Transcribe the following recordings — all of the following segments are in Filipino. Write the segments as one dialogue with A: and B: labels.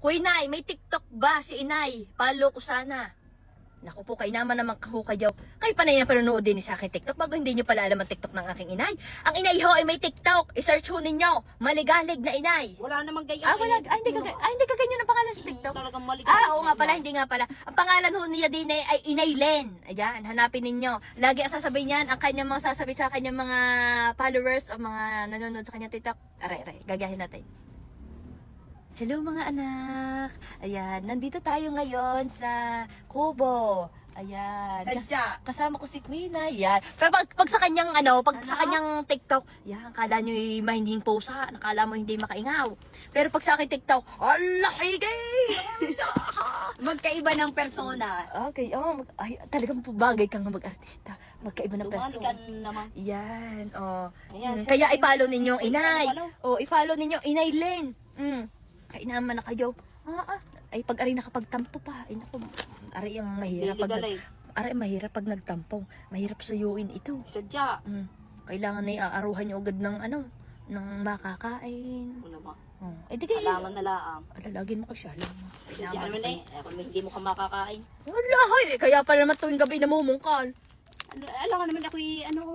A: Hoy, Nay, may TikTok ba si Inay? Follow ko sana. Naku po, kayo naman kayo. Kayo pa na yan panonood din sa akin TikTok bago hindi nyo pala alam ang TikTok ng aking inay. Ang inay ho ay may TikTok. I-search ho ninyo. Maligalig na inay.
B: Wala namang ganyan.
A: Hindi ka ganyan ang pangalan sa TikTok.
B: Talagang mali.
A: Oo nga pala, hindi nga pala. Ang pangalan ho niya din ay Inay Len. Ayan, hanapin ninyo. Lagi ang sasabihin niyan, ang kanyang mga sasabihin sa kanyang mga followers o mga nanonood sa kanyang TikTok. Aray, gagahin natin. Hello mga anak. Ayan, nandito tayo ngayon sa Kubo. Ayan.
B: Sadya.
A: Kasama ko si Queen. Ayan. Pero pag sa kanyang sa kanyang TikTok, yan, kala nyo mahinhing pusa, nakala mo hindi makaingaw. Pero pag sa akin TikTok, ala, higay!
B: Magkaiba ng persona.
A: Okay, ay, talagang bagay kang mag-artista. Magkaiba ng
B: Dumali
A: person.
B: ka naman.
A: Yan,
B: Ayan,
A: Kaya i-follow ninyo ang inay.
B: Follow.
A: I-follow ninyo Inay Len. Kaya naman na kayo. Ay, pag-ari nakapagtampo pa. Ay, naku, ari ang mahirap mahirap pag nagtampo. Mahirap suyuin ito.
B: Sadya.
A: Kailangan na iaaruhan nyo agad ng ng makakain.
B: Wala ba?
A: Eh, di kayo.
B: Alaman na laang.
A: Alalagin mo kasi, alam mo.
B: Sadya naman eh. Kung hindi mo ka makakain.
A: Wala, hoy. Kaya pa naman tuwing gabi namumungkal.
B: Alam ka naman ako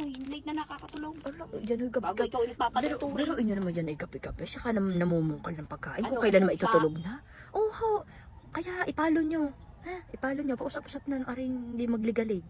B: late na nakakatulog.
A: Ala, yan yung
B: Bago
A: gabi-gabi.
B: ikaw nagpapatuturin.
A: Pero inyo naman dyan ay gabi-gabi. Saka namumungkal ng pagkain. Kung
B: Ano,
A: kailan naman
B: sa-
A: itutulog na. Kaya ipalo nyo. Ipalo nyo. Pausap-usap na aring hindi magligalig.